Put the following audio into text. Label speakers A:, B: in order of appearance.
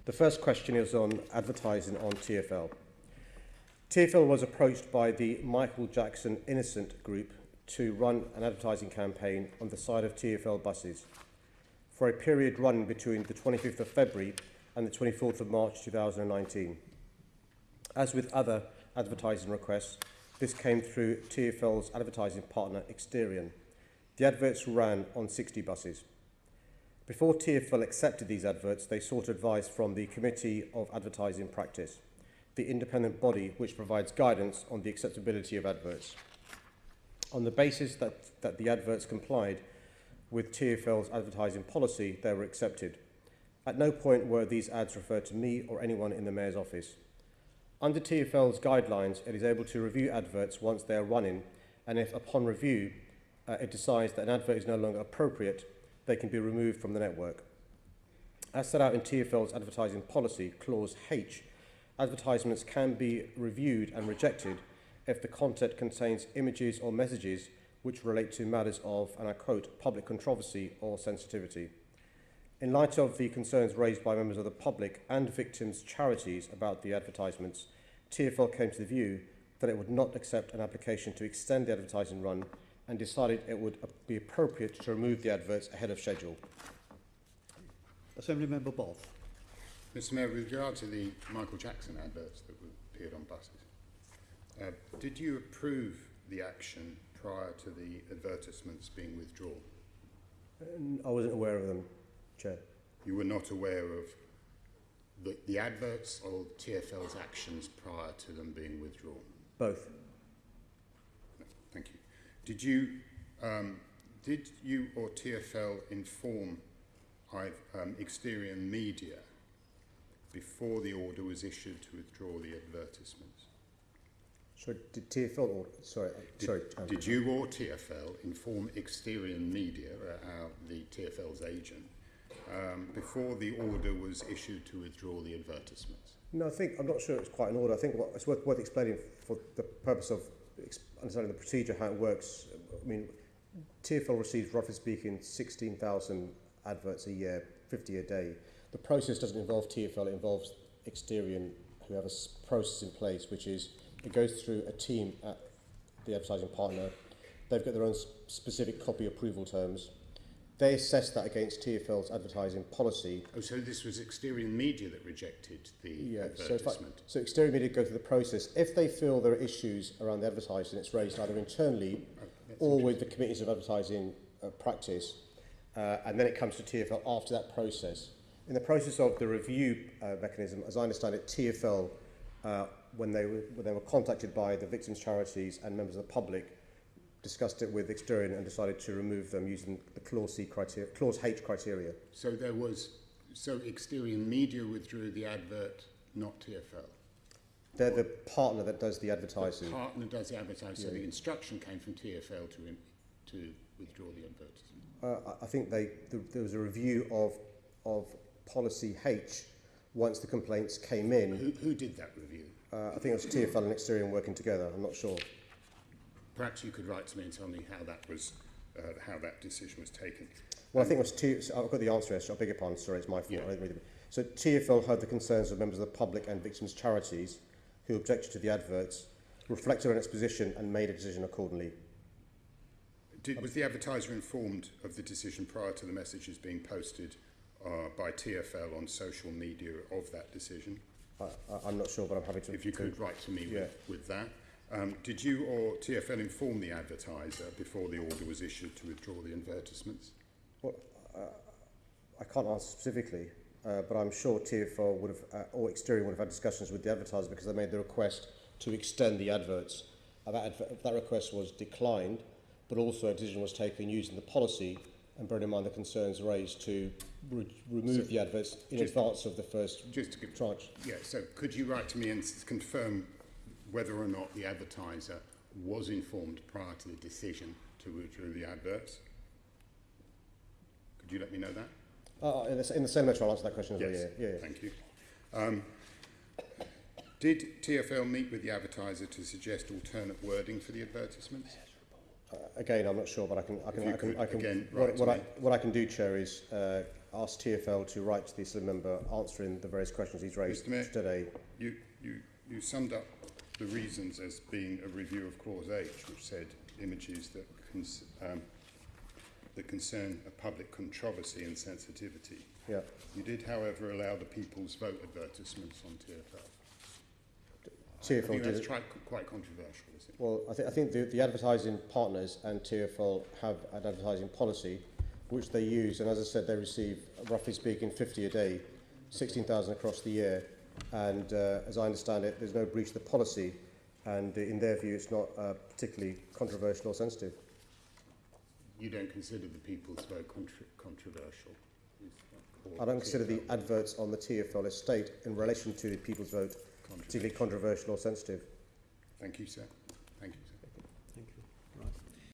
A: The first question is on advertising on TfL. TfL was approached by the MJInnocent group to run an advertising campaign on the side of TfL buses for a period running between the 25th of February and the 24th of March 2019. As with other advertising requests, this came through TfL's advertising partner Exterion. The adverts ran on 60 buses. Before TfL accepted these adverts, they sought advice from the Committee of Advertising Practice, the independent body which provides guidance on the acceptability of adverts. On the basis that the adverts complied with TfL's advertising policy, they were accepted. At no point were these ads referred to me or anyone in the Mayor's office. Under TfL's guidelines, it is able to review adverts once they are running, and if upon review it decides that an advert is no longer appropriate, they can be removed from the network. As set out in TfL's advertising policy, Clause H, advertisements can be reviewed and rejected if the content contains images or messages which relate to matters of, and I quote, public controversy or sensitivity. In light of the concerns raised by members of the public and victims' charities about the advertisements, TfL came to the view that it would not accept an application to extend the advertising run and decided it would be appropriate to remove the adverts ahead of schedule.
B: Assembly Member Boff.
C: Mr Mayor, with regard to the Michael Jackson adverts that appeared on buses, did you approve the action prior to the advertisements being withdrawn?
A: I wasn't aware of them, Chair.
C: You were not aware of the adverts or TfL's actions prior to them being withdrawn? Both. No, thank you. Did you or TfL inform Exterion Media before the order was issued to withdraw the advertisements?
A: So did TfL or
C: did you or TfL inform Exterion Media, the TfL's agent, before the order was issued to withdraw the advertisements?
A: No, I'm not sure it's quite an order. I think it's worth explaining for the purpose of understanding the procedure, how it works. I mean, TfL receives, roughly speaking, 16,000 adverts a year, 50 a day. The process doesn't involve TfL, it involves Exterion, who have a process in place, which is it goes through a team at the advertising partner. They've got their own specific copy approval terms. They assess that against TfL's advertising policy.
C: Oh, so this was Exterion Media that rejected the advertisement?
A: So Exterion Media go through the process. If they feel there are issues around the advertising, it's raised either internally or with the committees of advertising practice, and then it comes to TfL after that process. In the process of the review mechanism, as I understand it, TfL, when they were contacted by the victims' charities and members of the public, discussed it with Exterion and decided to remove them using the Clause H criteria.
C: So Exterion Media withdrew the advert, not TfL?
A: They're the partner that does the advertising.
C: The partner does the advertising, so the instruction came from TfL to withdraw the advertisement?
A: I think there was a review of Policy H once the complaints came in.
C: Who did that review?
A: I think it was TfL and Exterion working together, I'm not sure.
C: Perhaps you could write to me and tell me how that decision was taken.
A: Well, I think it was I've got the answer here, I beg your pardon, sorry, it's my fault. Yeah. So TfL heard the concerns of members of the public and victims' charities who objected to the adverts, reflected on its position and made a decision accordingly.
C: Was the advertiser informed of the decision prior to the messages being posted by TfL on social media of that decision?
A: I'm not sure, but I'm happy to...
C: If you could write to me with that. Did you or TfL inform the advertiser before the order was issued to withdraw the advertisements?
A: Well, I can't answer specifically, but I'm sure TfL would have, or Exterion would have had discussions with the advertiser because they made the request to extend the adverts. That request was declined, but also a decision was taken using the policy and bearing in mind the concerns raised to remove the adverts in advance of the first tranche.
C: Yeah, so could you write to me and confirm whether or not the advertiser was informed prior to the decision to withdraw the adverts? Could you let me know that?
A: In the same letter, I'll answer that question as
C: well. Yeah. Thank you. Did TfL meet with the advertiser to suggest alternate wording for the advertisements?
A: Again, I'm not sure, but I can.
C: What
A: I can do, Chair, is asked TfL to write to the Assembly member answering the various questions he's raised
C: Mr. Mayor,
A: today.
C: You summed up the reasons as being a review of Clause H, which said images that concern a public controversy and sensitivity.
A: Yeah.
C: You did, however, allow the People's Vote advertisements on TfL.
A: TfL
C: I think that's
A: did.
C: quite controversial, isn't it?
A: Well, I think the advertising partners and TfL have an advertising policy which they use, and as I said, they receive, roughly speaking, 50 a day, 16,000 across the year, and as I understand it, there's no breach of the policy, and in their view, it's not particularly controversial or sensitive.
C: You don't consider the People's Vote controversial?
A: I don't consider the adverts on the TfL estate in relation to the People's Vote particularly controversial or sensitive.
C: Thank you, sir. Thank you, sir.